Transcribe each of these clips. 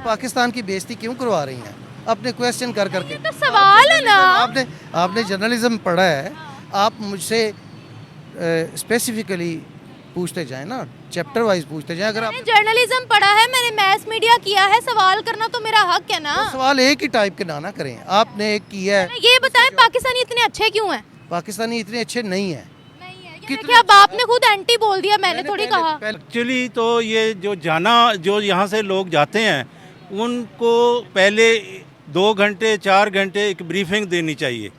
पाकिस्तान की बेइज्जती क्यों करवा रही हैं अपने क्वेश्चन कर करके? तो सवाल है ना। आपने जर्नलिज्म पढ़ा है, आप मुझसे स्पेसिफिकली पूछते जाएं ना, चैप्टर वाइज पूछते जाएं। अगर आप मैंने जर्नलिज्म पढ़ा है, मैंने मैस मीडिया किया है, सवाल करना तो मेरा हक है ना। तो सवाल एक ही टाइप के ना करें। आपने एक किया है, ये बताएं पाकिस्तानी इतने अच्छे क्यों हैं? पाकिस्तानी इतने अच्छे नहीं है। नहीं है, ये कितने देखिए अब आपने खुद एंटी बोल दिया, मैंने थोड़ी कहा। एक्चुअली तो ये जो यहाँ से लोग जाते हैं उनको पहले 2 घंटे 4 घंटे एक ब्रीफिंग देनी चाहिए।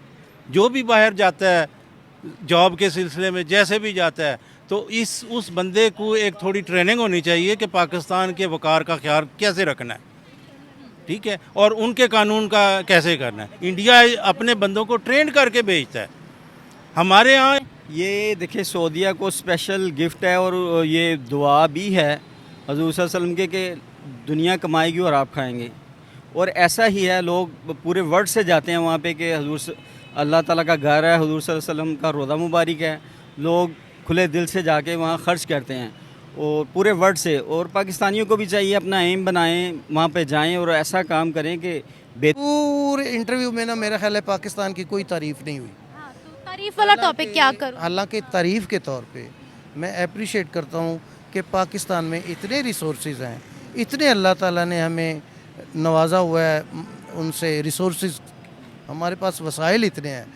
जो भी बाहर जाता है जॉब के सिलसिले में जैसे भी जाता है तो उस बंदे को एक थोड़ी ट्रेनिंग होनी चाहिए कि पाकिस्तान के वक़ार का ख्याल कैसे रखना है, ठीक है, और उनके कानून का कैसे करना है। इंडिया अपने बंदों को ट्रेन करके भेजता है। हमारे यहाँ ये देखिए सऊदीया को स्पेशल गिफ्ट है और ये दुआ भी है हजूर सल्लल्लाहु अलैहि वसल्लम के कि दुनिया कमाएगी और आप खाएंगे। और ऐसा ही है, लोग पूरे वर्ल्ड से जाते हैं वहाँ पे कि अल्लाह ताला का घर है, हजूर सल्लल्लाहु अलैहि वसल्लम का रोज़ा मुबारक है। लोग खुले दिल से जाके वहाँ खर्च करते हैं और पूरे वर्ल्ड से। और पाकिस्तानियों को भी चाहिए अपना एम बनाएं, वहाँ पे जाएं और ऐसा काम करें कि पूरे इंटरव्यू में ना मेरा ख्याल है पाकिस्तान की कोई तारीफ नहीं हुई। हाँ, तो तारीफ वाला टॉपिक क्या करूं? हालांकि तारीफ के तौर पे मैं अप्रिशिएट करता हूँ कि पाकिस्तान में इतने रिसोर्सेज हैं, इतने अल्लाह ताला ने हमें नवाजा हुआ है उनसे रिसोर्सेज, हमारे पास वसाइल इतने हैं,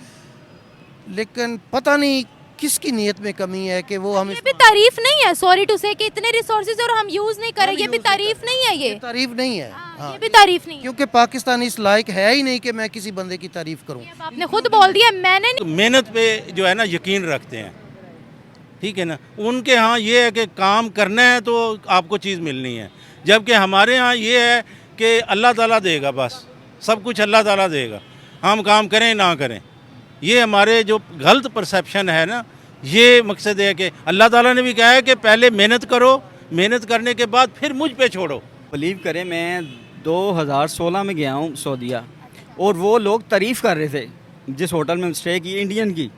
लेकिन पता नहीं किसकी नीयत में कमी है कि वो हम ये भी तारीफ नहीं है, सॉरी टू से, कि इतने रिसोर्सेज और हम यूज नहीं करें, ये भी तारीफ नहीं है। ये तारीफ नहीं है। हाँ, ये भी तारीफ नहीं है। क्योंकि पाकिस्तान इस लायक है ही नहीं कि मैं किसी बंदे की तारीफ करूं। अब आपने खुद बोल दिया, मैंने नहीं। मेहनत पे जो है ना यकीन रखते हैं, ठीक है ना। उनके यहाँ ये है कि काम करना है तो आपको चीज़ मिलनी है, जबकि हमारे यहाँ ये है कि अल्लाह ताला देगा, बस सब कुछ अल्लाह ताला देगा, हम काम करें ना करें। ये हमारे जो गलत परसेप्शन है ना, ये मकसद है कि अल्लाह ताला ने भी कहा है कि पहले मेहनत करो, मेहनत करने के बाद फिर मुझ पे छोड़ो। बिलीव करें मैं 2016 में गया हूँ सऊदीया और वो लोग तारीफ़ कर रहे थे जिस होटल में स्टे की इंडियन की,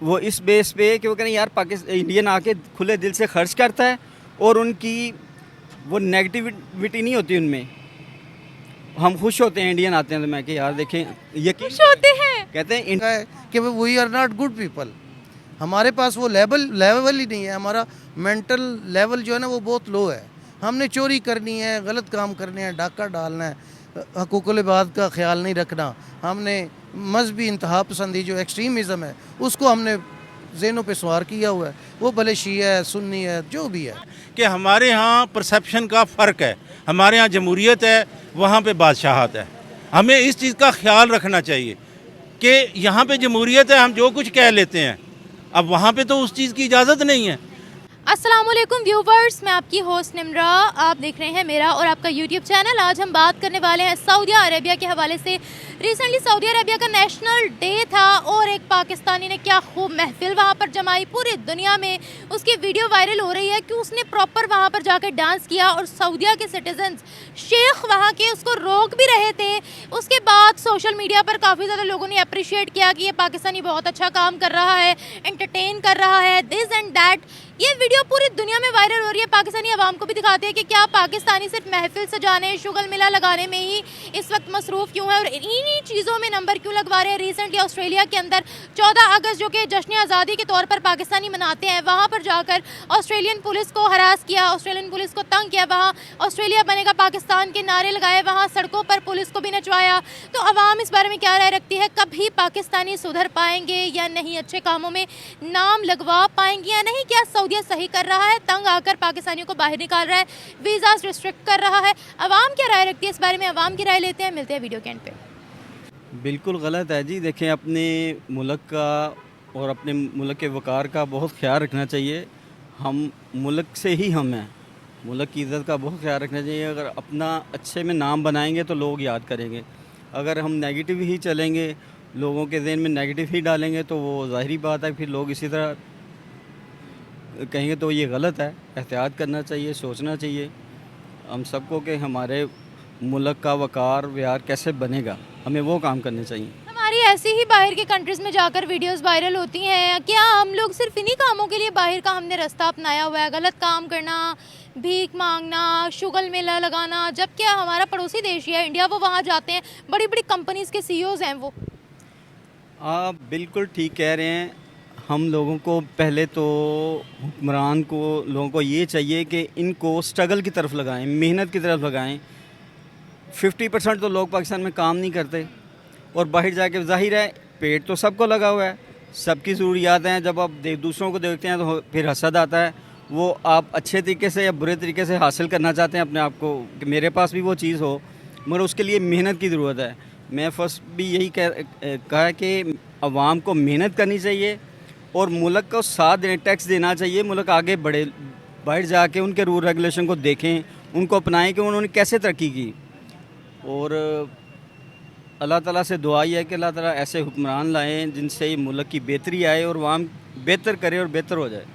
वो इस बेस पे कि वो कह रहे हैं यार पाकिस्तान इंडियन आके खुले दिल से खर्च करता है और उनकी वो नेगेटिविटी नहीं होती उनमें। हम खुश होते हैं इंडियन आते हैं तो मैं कि यार देखें यकीन खुश होते हैं। कहते हैं है कि we are not good people. हमारे पास वो लेवल ही नहीं है, हमारा मेंटल लेवल जो है ना वो बहुत लो है। हमने चोरी करनी है, गलत काम करने हैं, डाका डालना है, हकूक़ुल इबाद का ख्याल नहीं रखना, हमने मजहबी इंतहा पसंदी जो एक्सट्रीमिज़म है उसको हमने ज़हनों पे सवार किया हुआ है, वो भले शिया है सुन्नी है जो भी है। कि हमारे यहाँ परसेप्शन का फ़र्क है, हमारे यहाँ जमहूरियत है, वहाँ पे बादशाहत है। हमें इस चीज़ का ख्याल रखना चाहिए कि यहाँ पे जमहूरियत है, हम जो कुछ कह लेते हैं, अब वहाँ पे तो उस चीज़ की इजाज़त नहीं है। अस्सलामुअलैकुम व्यूवर्स, मैं आपकी होस्ट निम्रा, आप देख रहे हैं मेरा और आपका यूट्यूब चैनल। आज हम बात करने वाले हैं सऊदी अरेबिया के हवाले से। रिसेंटली सऊदी अरेबिया का नेशनल डे था और एक पाकिस्तानी ने क्या खूब महफिल वहाँ पर जमाई, पूरी दुनिया में उसकी वीडियो वायरल हो रही है कि उसने प्रॉपर वहाँ पर जाकर डांस किया और सऊदीया के सिटीजन्स, शेख वहाँ के, उसको रोक भी रहे थे। उसके बाद सोशल मीडिया पर काफ़ी ज़्यादा लोगों ने अप्रिशिएट किया कि ये पाकिस्तानी बहुत अच्छा काम कर रहा है, एंटरटेन कर रहा है, दिस एंड दैट। ये वीडियो पूरी दुनिया में वायरल हो रही है। पाकिस्तानी आवाम को भी दिखाते हैं कि क्या पाकिस्तानी सिर्फ महफिल सजाने, शुगल मिला लगाने में ही इस वक्त मसरूफ़ क्यों है और इन्हीं चीज़ों में नंबर क्यों लगवा रहे हैं। रिसेंटली ऑस्ट्रेलिया के अंदर 14 अगस्त जो कि जश्न आज़ादी के तौर पर पाकिस्तानी मनाते हैं, वहाँ पर जाकर ऑस्ट्रेलियन पुलिस को हरास किया, ऑस्ट्रेलियन पुलिस को तंग किया, वहाँ ऑस्ट्रेलिया बनेगा पाकिस्तान के नारे लगाए, वहाँ सड़कों पर पुलिस को भी नचवाया। तो आवाम इस बारे में क्या राय रखती है? कभी पाकिस्तानी सुधर पाएंगे या नहीं? अच्छे कामों में नाम लगवा पाएंगे या नहीं? क्या सऊदीया सही कर रहा है, तंग आकर पाकिस्तानियों को बाहर निकाल रहा है, वीज़ास रिस्ट्रिक्ट कर रहा है? आवाम क्या राय रखती है इस बारे में? आवाम की राय लेते हैं, मिलते हैं वीडियो के एंड पे। बिल्कुल गलत है जी। देखें अपने मुल्क का और अपने मुल्क के वक़ार का बहुत ख्याल रखना चाहिए। हम मुल्क से ही हम हैं, मुल्क की इज़्ज़त का बहुत ख्याल रखना चाहिए। अगर अपना अच्छे में नाम बनाएंगे तो लोग याद करेंगे। अगर हम नेगेटिव ही चलेंगे, लोगों के ज़हन में नेगेटिव ही डालेंगे तो वो ज़ाहिरी बात है फिर लोग इसी तरह कहेंगे, तो ये गलत है। एहतियात करना चाहिए, सोचना चाहिए हम सबको कि हमारे मुल्क का वक़ार व्यार कैसे बनेगा, हमें वो काम करने चाहिए। हमारी ऐसी ही बाहर के कंट्रीज़ में जाकर वीडियोस वायरल होती हैं। क्या हम लोग सिर्फ इन्हीं कामों के लिए बाहर का हमने रास्ता अपनाया हुआ है? गलत काम करना, भीख मांगना, शुगल मेला लगाना, जबकि हमारा पड़ोसी देश ही है इंडिया, वो वहाँ जाते हैं, बड़ी बड़ी कंपनीज के सीईओज हैं वो। आप बिल्कुल ठीक कह रहे हैं। हम लोगों को पहले तो हुक्मरान को लोगों को ये चाहिए कि इनको स्ट्रगल की तरफ लगाएं, मेहनत की तरफ लगाएं। 50% तो लोग पाकिस्तान में काम नहीं करते और बाहर जाके ज़ाहिर है पेट तो सबको लगा हुआ है, सबकी ज़रूरियात हैं। जब आप दूसरों को देखते हैं तो फिर हसद आता है। वो आप अच्छे तरीके से या बुरे तरीके से हासिल करना चाहते हैं अपने आप को कि मेरे पास भी वो चीज़ हो, मगर उसके लिए मेहनत की ज़रूरत है। मैं फर्स्ट भी यही कहा कि आवाम को मेहनत करनी चाहिए और मुल्क को साथ देने, टैक्स देना चाहिए। मुल्क आगे बढ़े, बाहर जाके उनके रूल रेगुलेशन को देखें, उनको अपनाएं कि उन्होंने कैसे तरक्की की। और अल्लाह ताला से दुआ ही है कि अल्लाह ताला ऐसे हुक्मरान लाएं जिनसे मुल्क की बेहतरी आए और आवाम बेहतर करे और बेहतर हो जाए।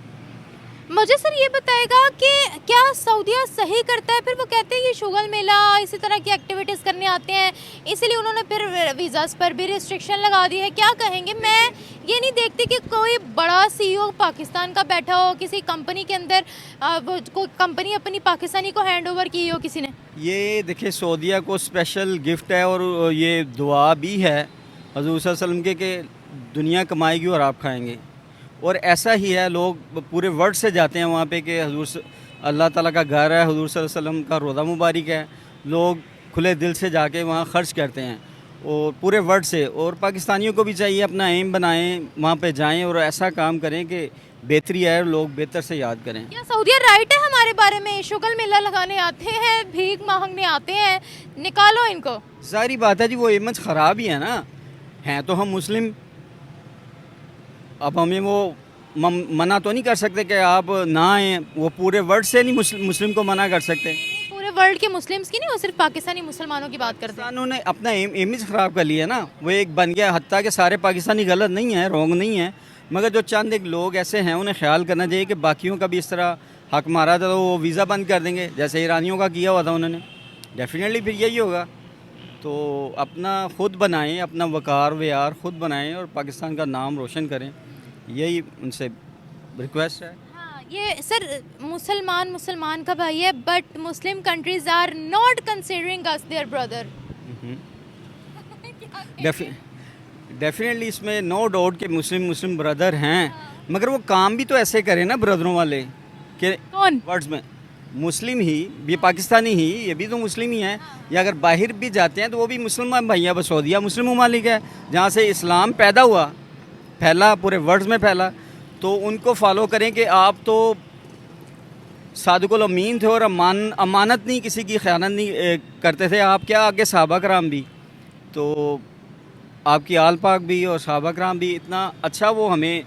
मुझे सर ये बताएगा कि क्या सऊदीया सही करता है? फिर वो कहते हैं ये शुगल मेला इसी तरह की एक्टिविटीज़ करने आते हैं, इसीलिए उन्होंने फिर वीज़ास पर भी रिस्ट्रिक्शन लगा दी है। क्या कहेंगे? मैं ये नहीं देखती कि कोई बड़ा सीईओ पाकिस्तान का बैठा हो किसी कंपनी के अंदर, वो कोई कंपनी अपनी पाकिस्तानी को हैंड ओवर की हो किसी ने। ये देखिए सऊदीया को स्पेशल गिफ्ट है और ये दुआ भी है हज़ूर सल्लल्लाहु अलैहि वसल्लम के कि दुनिया कमाएगी और आप खाएंगे। और ऐसा ही है, लोग पूरे वर्ल्ड से जाते हैं वहाँ पे कि हज़ूर अल्लाह ताला का घर है, हज़ूर सल्लल्लाहु अलैहि वसल्लम का रोज़ा मुबारक है। लोग खुले दिल से जाके वहाँ खर्च करते हैं और पूरे वर्ल्ड से। और पाकिस्तानियों को भी चाहिए अपना एम बनाएं, वहाँ पे जाएं और ऐसा काम करें कि बेहतरी आए और लोग बेहतर से याद करें। क्या सऊदीया राइट है हमारे बारे में? शुगल मेला लगाने आते हैं, भीख मांगने आते हैं, निकालो इनको। सारी बात है जी, वो इमेज ख़राब ही है ना। हैं तो हम मुस्लिम, अब हमें वो मना तो नहीं कर सकते कि आप ना आएँ। वो पूरे वर्ल्ड से नहीं मुस्लिम को मना कर सकते। पूरे वर्ल्ड के मुस्लिम्स की नहीं, वो सिर्फ पाकिस्तानी मुसलमानों की बात करते हैं। उन्होंने अपना इमेज ख़राब कर लिया ना, वो एक बन गया। हत्ता कि सारे पाकिस्तानी गलत नहीं है, रॉन्ग नहीं है, मगर जो चंद एक लोग ऐसे हैं उन्हें ख्याल करना चाहिए कि बाकियों का भी इस तरह हक मारा था तो वो वीज़ा बंद कर देंगे जैसे ईरानियों का किया हुआ था उन्होंने। डेफिनेटली फिर यही होगा। तो अपना ख़ुद बनाएं, अपना वकार व्यार ख़ुद बनाएं और पाकिस्तान का नाम रोशन करें, यही उनसे रिक्वेस्ट है। हाँ, ये सर मुसलमान का भाई है, but Muslim countries are not considering us their brother. Definitely इसमें नो डाउट के मुस्लिम ब्रदर हैं, मगर वो काम भी तो ऐसे करें ना ब्रदरों वाले कि कौन? वर्ड्स में मुस्लिम ही, ये पाकिस्तानी ही, ये भी तो मुस्लिम ही हैं। या अगर बाहर भी जाते हैं तो वो भी मुसलमान भाई हैं। बस सऊदीया मुस्लिम ममालिक है जहाँ से इस्लाम पैदा हुआ, फैला, पूरे वर्ल्ड में फैला। तो उनको फॉलो करें कि आप तो सादिकुल अमीन थे और अमानत नहीं, किसी की ख़यानत नहीं करते थे। आप क्या, आगे सहाबा कराम भी, तो आपकी आल पाक भी और सहाबा कराम भी इतना अच्छा वो हमें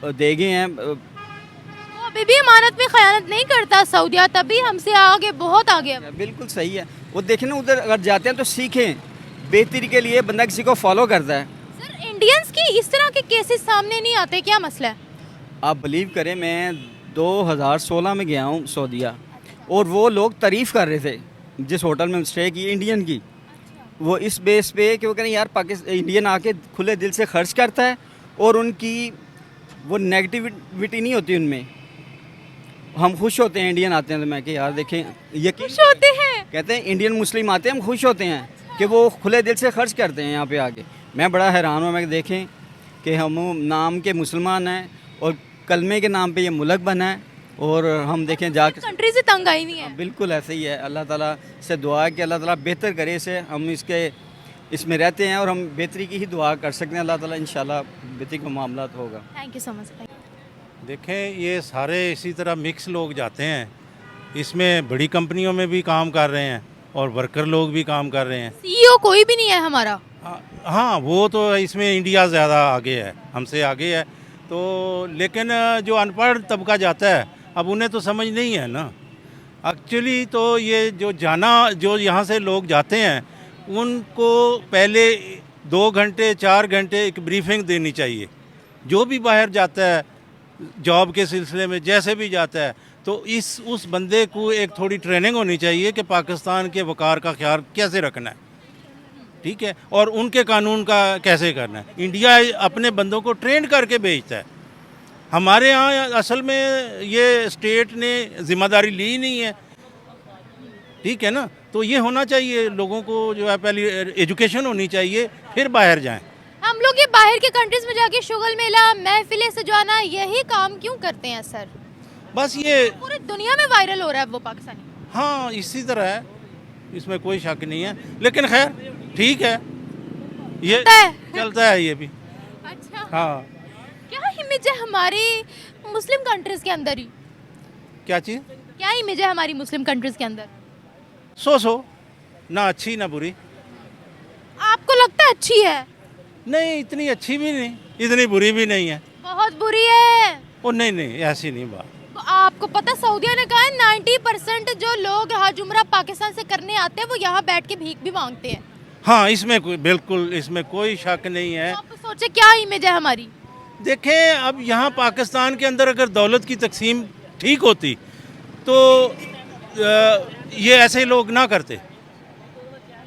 दे गए हैं। वो अभी भी अमानत में खयानत नहीं करता सऊदीया, तभी हमसे आगे, बहुत आगे है। बिल्कुल सही है। वो देखें ना, उधर अगर जाते हैं तो सीखें, बेहतरी के लिए बंदा किसी को फॉलो करता है। सर इंडियंस की इस तरह के केसेस सामने नहीं आते, क्या मसला है? आप बिलीव करें, मैं 2016 में गया हूँ सऊदीया और वो लोग तारीफ़ कर रहे थे जिस होटल में स्टे की इंडियन की। वो इस बेस पे कि वो कह रहे हैं यार पाकिस्तान इंडियन आके खुले दिल से खर्च करता है और उनकी वो नेगेटिविटी नहीं होती उनमें। हम खुश होते हैं इंडियन आते हैं तो मैं कि यार देखें, यकीन खुश होते हैं? कहते हैं इंडियन मुस्लिम आते हैं, हम खुश होते हैं कि वो खुले दिल से खर्च करते हैं यहाँ पे आके। मैं बड़ा हैरान हूँ, मैं देखें कि हम नाम के मुसलमान हैं और कलमे के नाम पे ये मुल्क बना है और हम देखें जाके कंट्री से तंग आई नहीं है। बिल्कुल ऐसे ही है। अल्लाह ताला से दुआ है कि अल्लाह ताला बेहतर करे इसे। हम इसमें रहते हैं और हम बेहतरी की ही दुआ कर सकते हैं। अल्लाह ताला इंशाल्लाह बेहतरी का मामला होगा। Thank you so much. देखें, ये सारे इसी तरह मिक्स लोग जाते हैं, इसमें बड़ी कंपनियों में भी काम कर रहे हैं और वर्कर लोग भी काम कर रहे हैं। सीईओ कोई भी नहीं है हमारा। हाँ, वो तो इसमें इंडिया ज़्यादा आगे है, हमसे आगे है। तो लेकिन जो अनपढ़ तबका जाता है, अब उन्हें तो समझ नहीं है ना। एक्चुअली तो ये जो यहाँ से लोग जाते हैं उनको पहले 2 घंटे 4 घंटे एक ब्रीफिंग देनी चाहिए। जो भी बाहर जाता है जॉब के सिलसिले में, जैसे भी जाता है, तो उस बंदे को एक थोड़ी ट्रेनिंग होनी चाहिए कि पाकिस्तान के वकार का ख्याल कैसे रखना है, ठीक है, और उनके कानून का कैसे करना है। इंडिया अपने बंदों को ट्रेन करके भेजता है, हमारे यहाँ असल में ये स्टेट ने जिम्मेदारी ली ही नहीं है, ठीक है ना। तो ये होना चाहिए, लोगों को जो है पहले एजुकेशन होनी चाहिए, फिर बाहर जाएं। हम लोग ये बाहर के कंट्रीज में जाके शुगल मेला महफिलें सजाना यही काम क्यों करते हैं सर? बस ये, पूरी दुनिया में वायरल हो रहा है वो पाकिस्तानी। हाँ इसी तरह है, इसमें कोई शक नहीं है, लेकिन खैर ठीक है, ये चलता है ये भी। अच्छा, हाँ। क्या इमेज है हमारी मुस्लिम कंट्रीज के अंदर ही? क्या चीज़? क्या इमेज है हमारी मुस्लिम कंट्रीज के अंदर? सो ना अच्छी ना बुरी। आपको लगता है अच्छी है? नहीं, इतनी अच्छी भी नहीं, इतनी बुरी भी नहीं है। बहुत बुरी है। ओ नहीं, ऐसी नहीं बात। तो आपको पता सऊदीया ने कहा है 90% जो लोग हज उम्रा पाकिस्तान से करने आते हैं वो यहाँ बैठ के भीख भी मांगते हैं। हाँ, इसमें बिल्कुल इसमें कोई शक नहीं है। तो आप सोचे क्या इमेज है हमारी? देखें, अब यहाँ पाकिस्तान के अंदर अगर दौलत की तकसीम ठीक होती तो ये ऐसे लोग ना करते,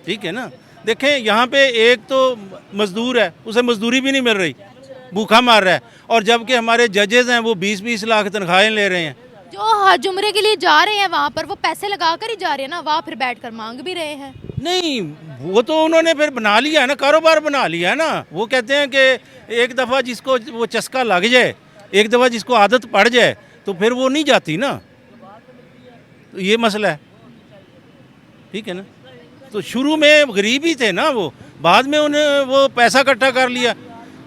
ठीक है ना। देखें, यहाँ पे एक तो मजदूर है, उसे मजदूरी भी नहीं मिल रही, भूखा मार रहा है, और जबकि हमारे जजेस हैं वो 20-20 लाख तनख्वाहें ले रहे हैं। जो हज उम्रे के लिए जा रहे हैं वहाँ पर वो पैसे लगा कर ही जा रहे हैं ना, वहाँ फिर बैठकर मांग भी रहे हैं। नहीं, वो तो उन्होंने फिर बना लिया है ना, कारोबार बना लिया है ना। वो कहते हैं कि एक दफ़ा जिसको वो चस्का लग जाए, एक दफ़ा जिसको आदत पड़ जाए तो फिर वो नहीं जाती ना, तो ये मसला है, ठीक है ना। तो शुरू में गरीब ही थे ना वो, बाद में उन्हें वो पैसा इकट्ठा कर लिया।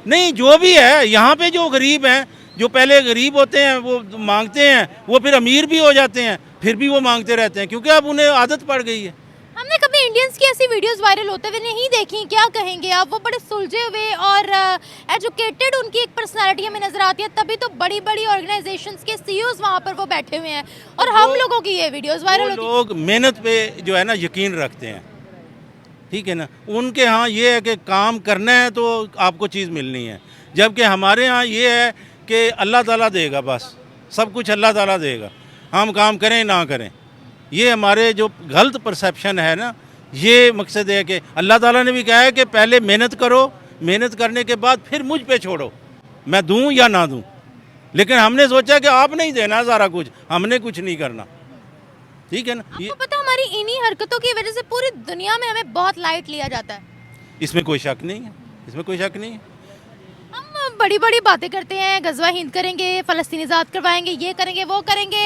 नहीं, जो भी है यहाँ पे जो गरीब हैं, जो पहले गरीब होते हैं वो मांगते हैं, वो फिर अमीर भी हो जाते हैं, फिर भी वो मांगते रहते हैं, क्योंकि अब उन्हें आदत पड़ गई है। हमने कभी इंडियंस की ऐसी वीडियोस वायरल होते हुए नहीं देखी, क्या कहेंगे आप? वो बड़े सुलझे हुए और एजुकेटेड उनकी एक पर्सनालिटी हमें नजर आती है, तभी तो बड़ी बड़ी ऑर्गेनाइजेशंस के सीईओज वहाँ पर वो बैठे हुए हैं, और हम लोगों की ये वीडियोस वायरल होती है। लोग मेहनत पे जो है ना यकीन रखते हैं, ठीक है ना। उनके यहाँ ये है कि काम करना है तो आपको चीज़ मिलनी है, जबकि हमारे यहाँ ये है कि अल्लाह ताला देगा, बस सब कुछ अल्लाह ताला देगा, हम काम करें ना करें। ये हमारे जो गलत परसेप्शन है ना, ये मकसद है कि अल्लाह ताला ने भी कहा है कि पहले मेहनत करो, मेहनत करने के बाद फिर मुझ पे छोड़ो, मैं दूं या ना दूं। लेकिन हमने सोचा कि आप नहीं देना सारा कुछ, हमने कुछ नहीं करना, ठीक है ना। ये आपको पता हमारी इन्हीं हरकतों की वजह से पूरी दुनिया में हमें बहुत लाइट लिया जाता है। इसमें कोई शक नहीं है, इसमें कोई शक नहीं है। हम बड़ी बड़ी बातें करते हैं, गजवा हिंद करेंगे, फ़लस्तीन आज़ाद करवाएंगे, ये करेंगे वो करेंगे,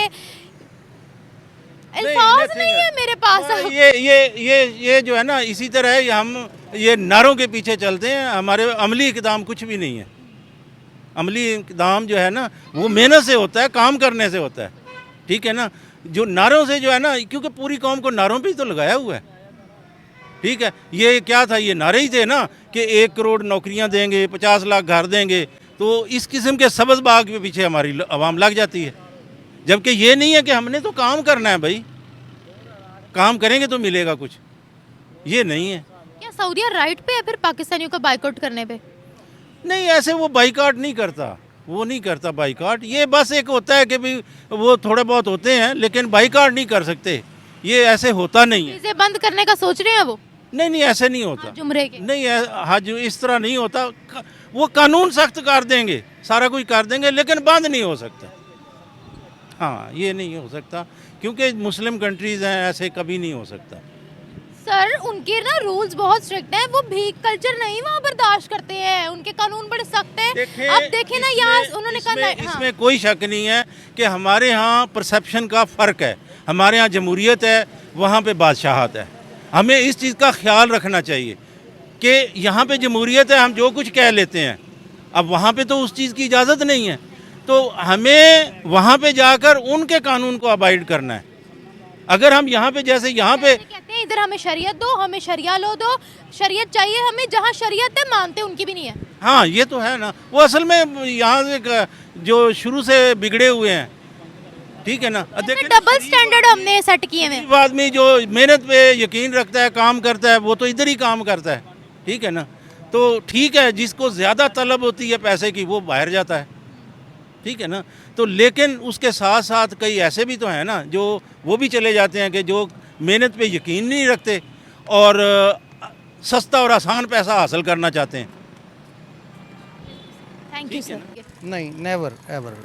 अल्फाज नहीं है मेरे पास। ये जो है ना, इसी तरह है, हम ये नारों के पीछे चलते हैं, हमारे अमली इक़दाम कुछ भी नहीं है। अमली इक़दाम जो है ना वो मेहनत से होता है, काम करने से होता है, ठीक है ना। जो नारों से जो है ना, क्योंकि पूरी कौम को नारों पे ही तो लगाया हुआ है, ठीक है। ये क्या था, ये नारे ही थे ना कि 1 करोड़ नौकरियां देंगे, 50 लाख घर देंगे, तो इस किस्म के सबज बाग के पीछे हमारी आवाम लग जाती है, जबकि ये नहीं है कि हमने तो काम करना है भाई, काम करेंगे तो मिलेगा कुछ, ये नहीं है। क्या सऊदीया राइट पे है फिर पाकिस्तानियों का बाइकआउट करने पे? नहीं, ऐसे वो बाइकआउट नहीं करता, वो नहीं करता बाइकआउट। ये बस एक होता है कि भाई वो थोड़े बहुत होते हैं, लेकिन बाइकआउट नहीं कर सकते, ये ऐसे होता नहीं है। चीजें बंद करने का सोच रहे हैं वो? नहीं, ऐसे नहीं होता, जुमरे के नहीं हज इस तरह नहीं होता। वो कानून सख्त कर देंगे, सारा कुछ कर देंगे, लेकिन बंद नहीं हो सकता। हाँ, ये नहीं हो सकता, क्योंकि मुस्लिम कंट्रीज़ हैं, ऐसे कभी नहीं हो सकता। सर, उनके ना रूल्स बहुत स्ट्रिक्ट हैं, वो भीख कल्चर नहीं वहाँ बर्दाश्त करते हैं, उनके कानून बड़े सख्त हैं। अब देखें ना, यहाँ उन्होंने कहा इसमें कोई शक नहीं है कि हमारे यहाँ परसेप्शन का फ़र्क है। हमारे यहाँ जमहूरियत है, वहाँ पे बादशाहत है। हमें इस चीज़ का ख्याल रखना चाहिए कि यहाँ पे जमहूरियत है, हम जो कुछ कह लेते हैं, अब वहाँ पे तो उस चीज़ की इजाज़त नहीं है, तो हमें वहाँ पे जाकर उनके कानून को अबाइड करना है। अगर हम यहाँ पे जैसे यहाँ पे कहते हैं इधर हमें शरीयत दो, हमें शरिया लो दो, शरीयत चाहिए हमें, जहाँ शरीयत है मानते उनकी भी नहीं है। हाँ, ये तो है ना, वो असल में यहाँ से जो शुरू से बिगड़े हुए हैं, ठीक है ना। डबल स्टैंडर्ड हमने सेट किए हैं। आदमी जो मेहनत पे यकीन रखता है, काम करता है, वो तो इधर ही काम करता है, ठीक है ना। तो ठीक है, जिसको ज़्यादा तलब होती है पैसे की वो बाहर जाता है, ठीक है ना। तो लेकिन उसके साथ साथ कई ऐसे भी तो हैं ना जो वो भी चले जाते हैं कि जो मेहनत पे यकीन नहीं रखते और सस्ता और आसान पैसा हासिल करना चाहते हैं। Thank you sir. नहीं, नेवर एवर,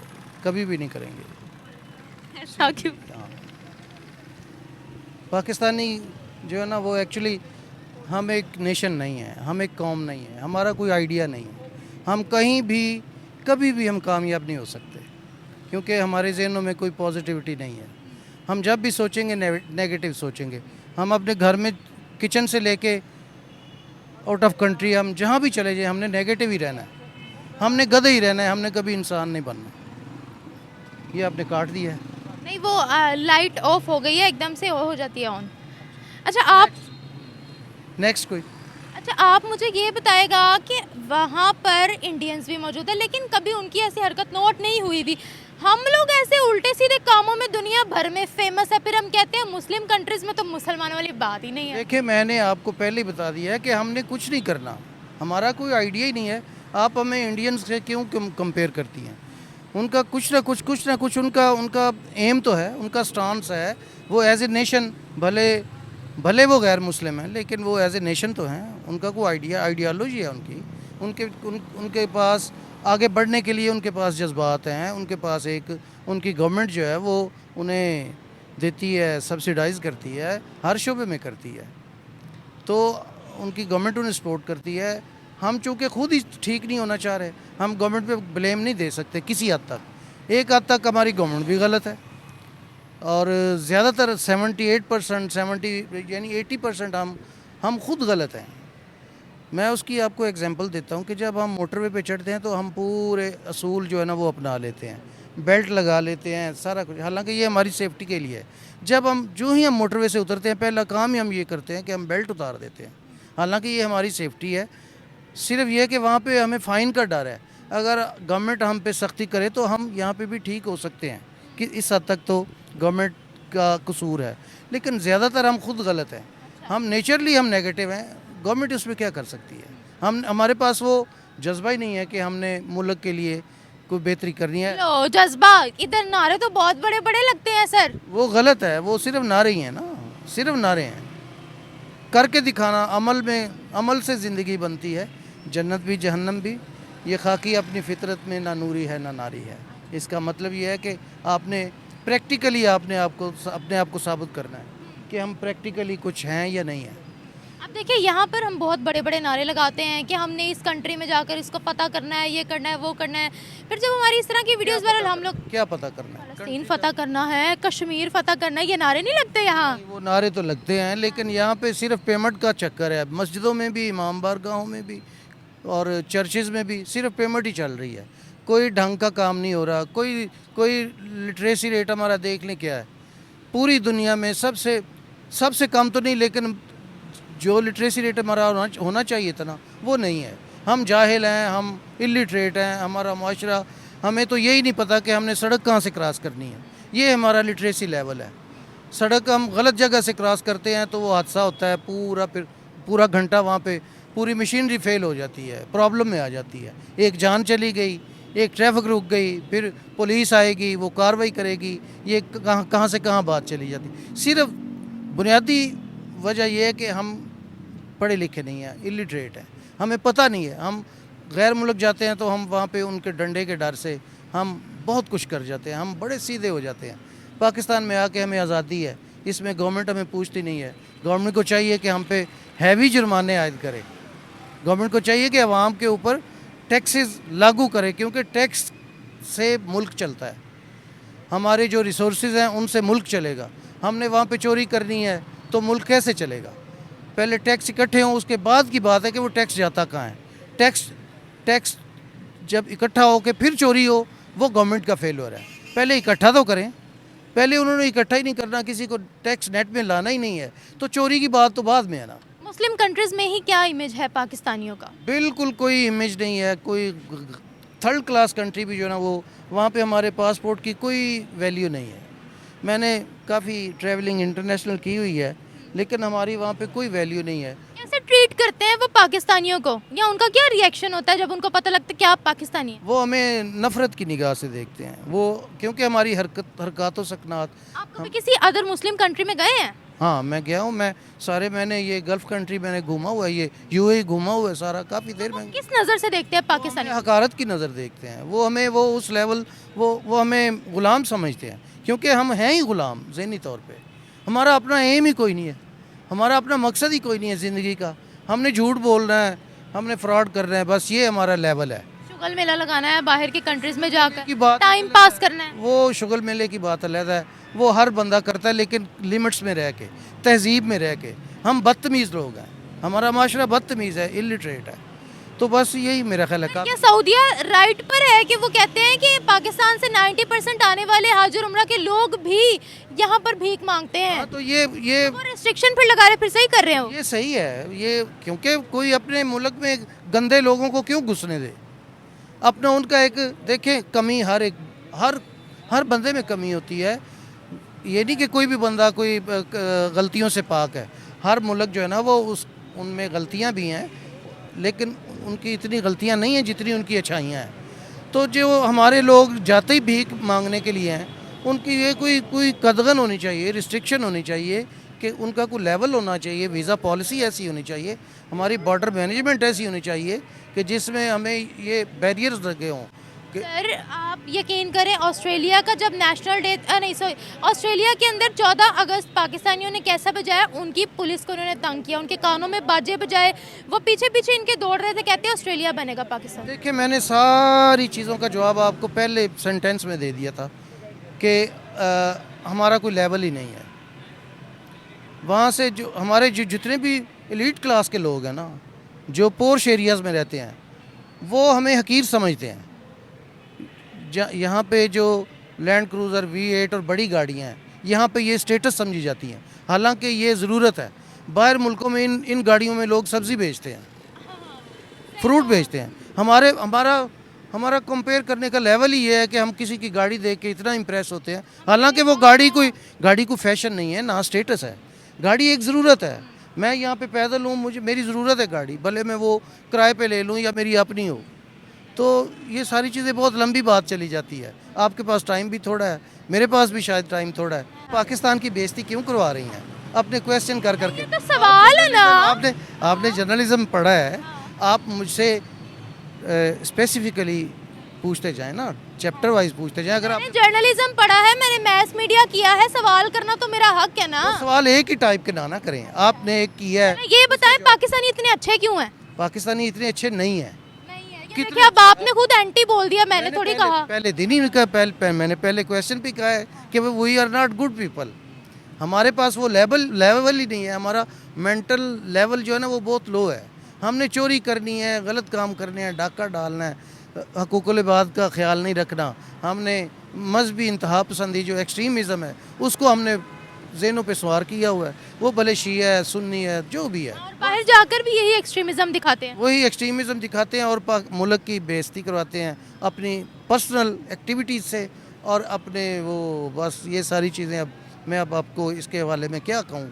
कभी भी नहीं करेंगे। ऐसा क्यों? हाँ। पाकिस्तानी जो है ना वो एक्चुअली हम एक नेशन नहीं है, हम एक कौम नहीं है, हमारा कोई आइडिया नहीं है। हम कहीं भी कभी भी हम कामयाब नहीं हो सकते क्योंकि हमारे जहनों में कोई पॉजिटिविटी नहीं है। हम जब भी सोचेंगे नेगेटिव सोचेंगे। हम अपने घर में किचन से लेके आउट ऑफ कंट्री हम जहाँ भी चले जाए हमने नेगेटिव ही रहना है, हमने गधे ही रहना है, हमने कभी इंसान नहीं बनना। ये आपने काट दिया है। नहीं, वो लाइट ऑफ हो गई है, एकदम से हो जाती है ऑन। अच्छा आप नेक्स्ट कोई अच्छा आप मुझे ये बताएगा कि वहाँ पर इंडियंस भी मौजूद है लेकिन कभी उनकी ऐसी हरकत नोट नहीं हुई भी। हम लोग ऐसे उल्टे सीधे कामों में दुनिया भर में फेमस है, फिर हम कहते हैं मुस्लिम कंट्रीज में तो मुसलमानों वाली बात ही नहीं है। देखिए, मैंने आपको पहले ही बता दिया है कि हमने कुछ नहीं करना, हमारा कोई आइडिया ही नहीं है। आप हमें इंडियंस से क्यों कंपेयर करती हैं? उनका कुछ ना कुछ उनका एम तो है, उनका स्टांस है। वो एज ए नेशन भले वो गैर मुस्लिम हैं लेकिन वो एज ए नेशन तो हैं। उनका कोई आइडियालॉजी है उनके पास आगे बढ़ने के लिए उनके पास जज्बात हैं। उनके पास उनकी गवर्नमेंट जो है वो उन्हें देती है, सब्सिडाइज करती है, हर शोबे में करती है, तो उनकी गवर्नमेंट उन्हें सपोर्ट करती है। हम चूँकि खुद ही ठीक नहीं होना चाह रहे, हम गवर्नमेंट पे ब्लेम नहीं दे सकते किसी हद तक। एक हद तक हमारी गवर्नमेंट भी गलत है और ज़्यादातर 78% यानी 80% हम खुद गलत हैं। मैं उसकी आपको एग्जांपल देता हूँ कि जब हम मोटरवे पे चढ़ते हैं तो हम पूरे असूल जो है ना वो अपना लेते हैं, बेल्ट लगा लेते हैं, सारा कुछ, हालांकि ये हमारी सेफ्टी के लिए है। जब जो ही हम मोटरवे से उतरते हैं पहला काम ही हम ये करते हैं कि हम बेल्ट उतार देते हैं, हालांकि ये हमारी सेफ्टी है। सिर्फ ये कि वहाँ पे हमें फ़ाइन का डर है। अगर गवर्नमेंट हम पे सख्ती करे तो हम यहाँ पे भी ठीक हो सकते हैं कि इस हद तक तो गवर्नमेंट का कसूर है, लेकिन ज़्यादातर हम खुद गलत हैं। हम नेचरली हम नेगेटिव हैं, गवर्नमेंट उसमें क्या कर सकती है? हमारे पास वो जज्बा ही नहीं है कि हमने मुल्क के लिए कोई बेहतरी करनी है। लो जज्बा, इधर नारे तो बहुत बड़े बड़े लगते हैं सर। वो गलत है, वो सिर्फ नारे ही हैं ना, सिर्फ नारे हैं। करके दिखाना, अमल से ज़िंदगी बनती है, जन्नत भी जहन्नम भी। ये खाकी अपनी फितरत में ना नूरी है ना नारी है। इसका मतलब ये है कि आपने प्रैक्टिकली अपने आप को साबित करना है कि हम प्रैक्टिकली कुछ हैं या नहीं हैं। अब देखिए यहाँ पर हम बहुत बड़े बड़े नारे लगाते हैं कि हमने इस कंट्री में जाकर इसको फतह करना है, ये करना है, वो करना है। फिर जब हमारी इस तरह की वीडियोस वायरल, हम लोग क्या पता करना है? फलस्तीन फतह करना है, कश्मीर फतह करना है, ये नारे नहीं लगते यहाँ? वो नारे तो लगते हैं लेकिन यहाँ पे सिर्फ पेमेंट का चक्कर है। मस्जिदों में भी, इमाम बारगाहों में भी और चर्चेज़ में भी सिर्फ पेमेंट ही चल रही है। कोई ढंग का काम नहीं हो रहा। कोई लिटरेसी रेट हमारा देख लें क्या है पूरी दुनिया में, सबसे कम तो नहीं लेकिन जो लिटरेसी रेट हमारा होना चाहिए था ना वो नहीं है। हम जाहिल हैं, हम इलिटरेट हैं, हमारा माशरा, हमें तो यही नहीं पता कि हमने सड़क कहाँ से क्रॉस करनी है। ये हमारा लिटरेसी लेवल है। सड़क हम गलत जगह से क्रॉस करते हैं तो वो हादसा होता है, पूरा घंटा वहाँ पे पूरी मशीनरी फेल हो जाती है, प्रॉब्लम में आ जाती है। एक जान चली गई, एक ट्रैफिक रुक गई, फिर पुलिस आएगी, वो कार्रवाई करेगी, ये कहाँ से कहाँ बात चली जाती। सिर्फ बुनियादी वजह यह है कि हम पढ़े लिखे नहीं हैं, इलिटरेट हैं, हमें पता नहीं है। हम गैर मुल्क जाते हैं तो हम वहाँ पे उनके डंडे के डर से हम बहुत कुछ कर जाते हैं, हम बड़े सीधे हो जाते हैं। पाकिस्तान में आके हमें आज़ादी है, इसमें गवर्नमेंट हमें पूछती नहीं है। गवर्नमेंट को चाहिए कि हम पे हैवी जुर्माने आयद करे। गवर्नमेंट को चाहिए कि अवाम के ऊपर टैक्सेस लागू करे, क्योंकि टैक्स से मुल्क चलता है। हमारे जो रिसोर्सेज हैं उनसे मुल्क चलेगा। हमने वहाँ पे चोरी करनी है तो मुल्क कैसे चलेगा? पहले टैक्स इकट्ठे हों, उसके बाद की बात है कि वो टैक्स जाता कहाँ है। टैक्स जब इकट्ठा हो के फिर चोरी हो, वो गवर्नमेंट का फेलियर है। पहले इकट्ठा तो करें। पहले उन्होंने इकट्ठा ही नहीं करना, किसी को टैक्स नेट में लाना ही नहीं है, तो चोरी की बात तो बाद में है ना। मुस्लिम कंट्रीज में ही क्या इमेज है पाकिस्तानियों का? बिल्कुल कोई इमेज नहीं है। कोई थर्ड क्लास कंट्री भी जो है ना वो, वहाँ पे हमारे पासपोर्ट की कोई वैल्यू नहीं है। मैंने काफ़ी ट्रैवलिंग इंटरनेशनल की हुई है लेकिन हमारी वहाँ पे कोई वैल्यू नहीं है। कैसे ट्रीट करते हैं वो पाकिस्तानियों को, या उनका क्या रिएक्शन होता है जब उनको पता लगता है कि आप पाकिस्तानी हैं? वो हमें नफ़रत की निगाह से देखते हैं वो, क्योंकि हमारी हरकतों सकनात। आप कभी किसी अदर मुस्लिम कंट्री में गए हैं? हाँ मैं गया हूँ, मैंने ये गल्फ़ कंट्री मैंने घूमा हुआ है, ये यूएई घूमा हुआ है सारा, काफ़ी देर में। किस नज़र से देखते हैं पाकिस्तानी? हमें हकारत की नज़र देखते हैं, वो हमें वो उस लेवल वो हमें ग़ुलाम समझते हैं, क्योंकि हम हैं ही ग़ुलाम ज़हनी तौर पे। हमारा अपना एम ही कोई नहीं है, हमारा अपना मकसद ही कोई नहीं है ज़िंदगी का। हमने झूठ बोलना है, हमने फ्रॉड करना है, बस ये हमारा लेवल है। शुगल मेला लगाना है बाहर की कंट्रीज में की जाकर, बात टाइम पास करना है। वो शुगल मेले की बात अलग है, वो हर बंदा करता है, लेकिन लिमिट्स में रह के, तहजीब में रह के। हम बदतमीज़ लोग हैं, हमारा माशरा बदतमीज़ है, इलिटरेट है, तो बस यही मेरा ख्याल है। क्या सऊदीया राइट पर है कि वो कहते हैं कि पाकिस्तान से 90% आने वाले हाजी और उमरा के लोग भी यहाँ पर भीख मांगते हैं? हाँ, तो ये वो रिस्ट्रिक्शन फिर लगा रहे, फिर सही कर रहे हो? ये सही है, ये क्योंकि कोई अपने मुल्क में गंदे लोगों को क्यों घुसने दे। अपना उनका एक देखें कमी, हर बंदे में कमी होती है। ये नहीं कि कोई भी बंदा कोई गलतियों से पाक है। हर मुल्क जो है ना वो उनमें गलतियाँ भी हैं, लेकिन उनकी इतनी गलतियाँ नहीं हैं जितनी उनकी अच्छाइयाँ हैं। तो जो हमारे लोग जाते ही भीख मांगने के लिए हैं, उनकी ये कोई कदगन होनी चाहिए, रिस्ट्रिक्शन होनी चाहिए, कि उनका कोई लेवल होना चाहिए, वीज़ा पॉलिसी ऐसी होनी चाहिए, हमारी बॉर्डर मैनेजमेंट ऐसी होनी चाहिए कि जिसमें हमें ये बैरियर्स लगे हों। सर आप यकीन करें, ऑस्ट्रेलिया का जब नेशनल डे नहीं सॉरी ऑस्ट्रेलिया के अंदर 14 अगस्त पाकिस्तानियों ने कैसा बजाया, उनकी पुलिस को उन्होंने तंग किया, उनके कानों में बाजे बजाए, वो पीछे पीछे इनके दौड़ रहे थे, कहते हैं ऑस्ट्रेलिया बनेगा पाकिस्तान। देखिए मैंने सारी चीज़ों का जवाब आपको पहले सेंटेंस में दे दिया था कि हमारा कोई लेवल ही नहीं है। वहाँ से जो हमारे जितने भी एलीट क्लास के लोग हैं ना, जो पोर्श एरियाज़ में रहते हैं, वो हमें हकीर समझते हैं। यहाँ पे जो लैंड क्रूज़र V8 और बड़ी गाड़ियाँ हैं, यहाँ पे ये स्टेटस समझी जाती हैं, हालांकि ये ज़रूरत है। बाहर मुल्कों में इन गाड़ियों में लोग सब्ज़ी बेचते हैं, फ्रूट बेचते हैं। हमारा कंपेयर करने का लेवल ही ये है कि हम किसी की गाड़ी देख के इतना इम्प्रेस होते हैं, हालांकि वो गाड़ी कोई फैशन नहीं है, ना स्टेटस है। गाड़ी एक ज़रूरत है। मैं यहाँ पे पैदल हूँ, मेरी ज़रूरत है गाड़ी, भले मैं वो किराए पे ले लूँ या मेरी अपनी हो। तो ये सारी चीज़ें बहुत लंबी बात चली जाती है। आपके पास टाइम भी थोड़ा है, मेरे पास भी शायद टाइम थोड़ा है। पाकिस्तान की बेइज्जती क्यों करवा रही हैं अपने क्वेश्चन कर करके? तो सवाल है ना, आपने जर्नलिज्म पढ़ा है, आप मुझसे स्पेसिफिकली पूछते जाएं ना, चैप्टर वाइज पूछते जाएं। अगर आप जर्नलिज्म पढ़ा है, मैंने मैस मीडिया किया है, सवाल करना तो मेरा हक है ना। तो सवाल एक ही टाइप के ना करें। आपने एक किया है, ये बताएं पाकिस्तानी इतने अच्छे क्यों हैं? पाकिस्तानी इतने अच्छे नहीं है। देखिए अब आपने खुद एंटी बोल दिया, मैंने थोड़ी कहा। पहले दिन ही मैंने पहले क्वेश्चन भी कहा है कि we are not good people. हमारे पास वो लेवल ही नहीं है, हमारा मेंटल लेवल जो है ना वो बहुत लो है। हमने चोरी करनी है, गलत काम करने हैं, डाका डालना है, हकूक़ुल इबाद का ख्याल नहीं रखना, हमने मजहबी इंतहा पसंदी जो एक्सट्रीमिज़म है उसको हमने ज़हनों पे सवार किया हुआ है। वो भले शिया है, सुन्नी है, जो भी है, और बाहर जाकर भी यही एक्सट्रीमिज्म दिखाते हैं, वही एक्सट्रीमिज़म दिखाते हैं और मुल्क की बेइज्जती करवाते हैं अपनी पर्सनल एक्टिविटीज़ से और अपने वो बस ये सारी चीज़ें। अब मैं आपको इसके हवाले में क्या कहूँ?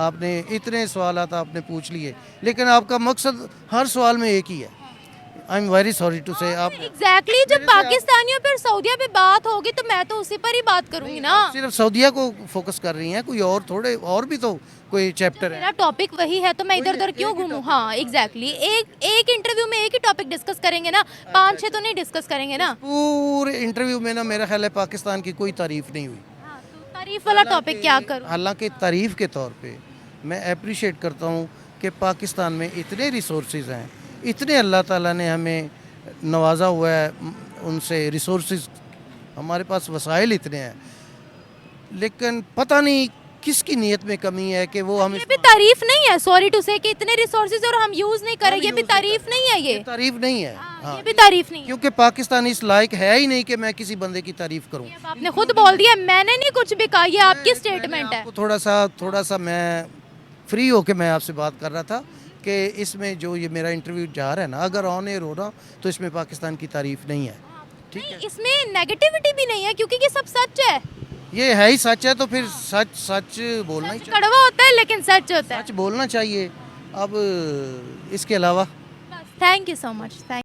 आपने इतने सवालात आपने पूछ लिए, लेकिन आपका मकसद हर सवाल में एक ही है। I am very sorry to say आप एग्जैक्टली जब पाकिस्तानियों पर सऊदिया पे बात होगी तो मैं तो उसी पर ही बात करूंगी ना। सिर्फ सऊदिया को फोकस कर रही हैं, कोई और थोड़े और भी तो कोई चैप्टर है। मेरा टॉपिक वही है तो मैं इधर उधर क्यों घूमूं? हाँ एग्जैक्टली, एक इंटरव्यू में एक ही टॉपिक डिस्कस करेंगे ना, 5-6 तो नहीं डिस्कस करेंगे ना। पूरे इंटरव्यू में ना मेरा ख्याल है पाकिस्तान की कोई तारीफ नहीं हुई। तो तारीफ वाला टॉपिक क्या करूं? हालांकि तारीफ के तौर पे मैं अप्रिशिएट करता हूँ कि पाकिस्तान में इतने रिसोर्सेज हैं, इतने अल्लाह ताला ने हमें नवाजा हुआ है उनसे रिसोर्सेज, हमारे पास वसाइल इतने हैं, लेकिन पता नहीं किसकी नीयत में कमी है कि वो हम ये भी तारीफ नहीं है, सॉरी टू से, कि इतने रिसोर्सेज और हम यूज नहीं करें, ये भी तारीफ नहीं है। ये तारीफ नहीं है, हाँ, ये भी तारीफ नहीं है, क्योंकि पाकिस्तान इस लायक है ही नहीं कि मैं किसी बंदे की तारीफ करूं। अब आपने खुद बोल दिया, मैंने नहीं कुछ भी कहा, ये आपकी स्टेटमेंट है। आपको थोड़ा सा मैं फ्री होके मैं आपसे बात कर रहा था कि इसमें जो ये मेरा इंटरव्यू जा रहा है ना, अगर ऑन एयर हो रहा तो इसमें पाकिस्तान की तारीफ नहीं है। ठीक है, इसमें नेगेटिविटी भी नहीं है क्योंकि ये सब सच है। ये है ही सच है तो फिर सच बोलना ही चाहिए। कड़वा होता है लेकिन सच होता है। सच बोलना चाहिए। अब इसके अलावा थैंक यू सो मच।